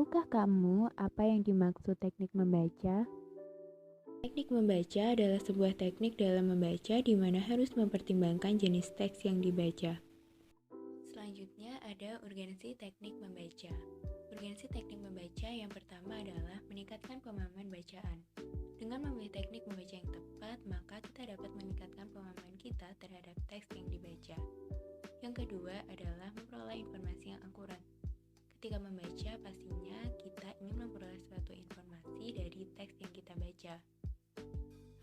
Tahukah kamu apa yang dimaksud teknik membaca? Teknik membaca adalah sebuah teknik dalam membaca di mana harus mempertimbangkan jenis teks yang dibaca. Selanjutnya ada urgensi teknik membaca. Urgensi teknik membaca yang pertama adalah meningkatkan pemahaman bacaan. Dengan memilih teknik membaca yang tepat, maka kita dapat meningkatkan pemahaman kita terhadap teks yang dibaca. Yang kedua adalah memperoleh informasi yang akurat. Ketika membaca, pastinya kita ingin memperoleh suatu informasi dari teks yang kita baca.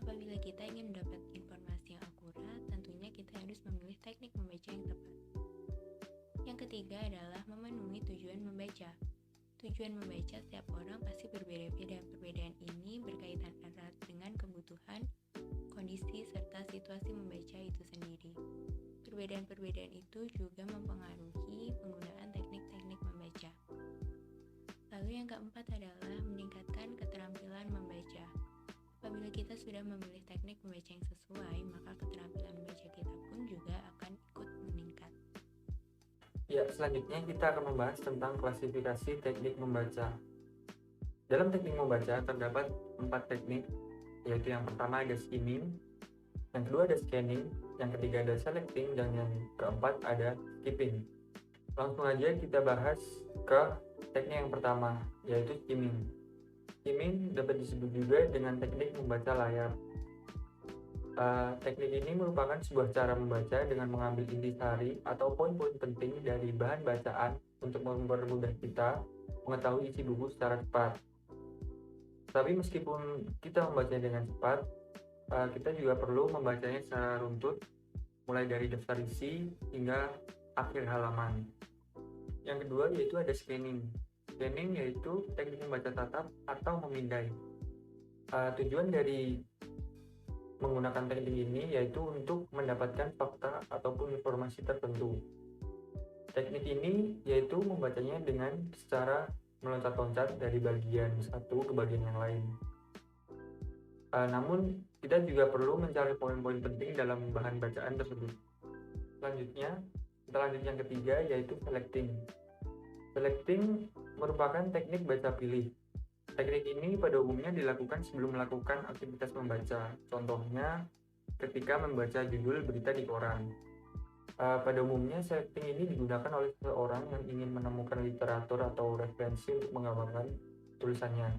Apabila kita ingin mendapat informasi yang akurat, tentunya kita harus memilih teknik membaca yang tepat. Yang ketiga adalah memenuhi tujuan membaca. Tujuan membaca setiap orang pasti berbeda-beda. Perbedaan ini berkaitan erat dengan kebutuhan, kondisi, serta situasi membaca itu sendiri. Perbedaan-perbedaan itu juga mempengaruhi penggunaan teknik-teknik membaca. Lalu yang keempat adalah meningkatkan keterampilan membaca. Apabila kita sudah memilih teknik membaca yang sesuai, maka keterampilan membaca kita pun juga akan ikut meningkat. Ya, selanjutnya kita akan membahas tentang klasifikasi teknik membaca. Dalam teknik membaca terdapat 4 teknik, yaitu yang pertama ada skimming, yang kedua ada scanning, yang ketiga ada selecting, dan yang keempat ada skipping. Langsung aja kita bahas ke teknik yang pertama, yaitu skimming. Skimming dapat disebut juga dengan teknik membaca layar. Teknik ini merupakan sebuah cara membaca dengan mengambil intisari atau poin-poin penting dari bahan bacaan untuk mempermudah kita mengetahui isi buku secara cepat. Tapi meskipun kita membacanya dengan cepat, kita juga perlu membacanya secara runtut, mulai dari daftar isi hingga akhir halaman. Yang kedua yaitu ada scanning. Scanning yaitu teknik membaca tatap atau memindai. Tujuan dari menggunakan teknik ini yaitu untuk mendapatkan fakta ataupun informasi tertentu. Teknik ini yaitu membacanya dengan secara meloncat-loncat dari bagian satu ke bagian yang lain. Namun kita juga perlu mencari poin-poin penting dalam bahan bacaan tersebut. Selanjutnya, kita lanjut yang ketiga yaitu selecting. Selecting merupakan teknik baca pilih. Teknik ini pada umumnya dilakukan sebelum melakukan aktivitas membaca. Contohnya, ketika membaca judul berita di koran. Pada umumnya, selecting ini digunakan oleh seseorang yang ingin menemukan literatur atau referensi untuk menggambarkan tulisannya,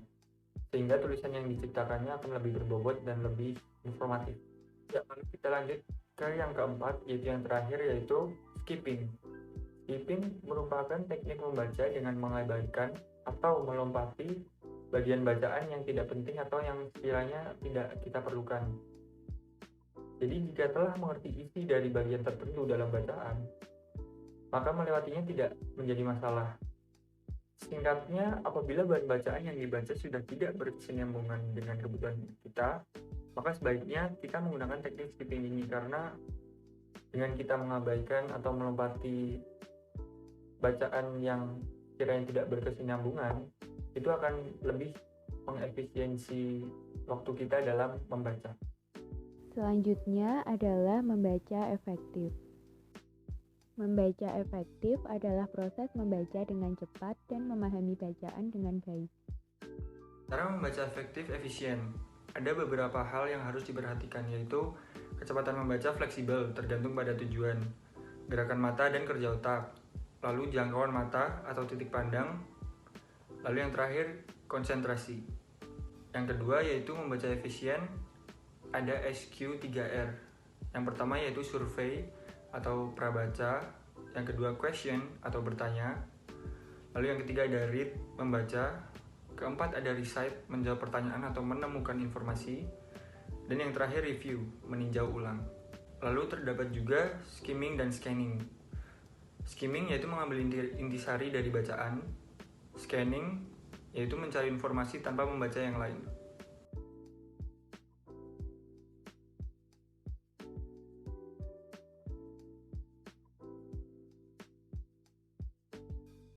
sehingga tulisan yang diciptakannya akan lebih berbobot dan lebih informatif. Ya, lalu kita lanjut ke yang keempat, yaitu yang terakhir, yaitu skipping. Skipping merupakan teknik membaca dengan mengabaikan atau melompati bagian bacaan yang tidak penting atau yang sekiranya tidak kita perlukan. Jadi jika telah mengerti isi dari bagian tertentu dalam bacaan, maka melewatinya tidak menjadi masalah. Singkatnya, apabila bahan bacaan yang dibaca sudah tidak berkesinambungan dengan kebutuhan kita, maka sebaiknya kita menggunakan teknik skipping ini, karena dengan kita mengabaikan atau melompati bacaan yang kiranya tidak berkesinambungan, itu akan lebih mengefisiensi waktu kita dalam membaca. Selanjutnya adalah membaca efektif. Membaca efektif adalah proses membaca dengan cepat dan memahami bacaan dengan baik. Cara membaca efektif efisien. Ada beberapa hal yang harus diperhatikan, yaitu kecepatan membaca fleksibel tergantung pada tujuan, gerakan mata dan kerja otak, lalu jangkauan mata atau titik pandang, lalu yang terakhir konsentrasi. Yang kedua yaitu membaca efisien, ada SQ3R. Yang pertama yaitu survei atau prabaca, yang kedua question atau bertanya, lalu yang ketiga ada read, membaca, keempat ada recite, menjawab pertanyaan atau menemukan informasi, dan yang terakhir review, meninjau ulang. Lalu terdapat juga skimming dan scanning. Skimming yaitu mengambil intisari dari bacaan, scanning yaitu mencari informasi tanpa membaca yang lain.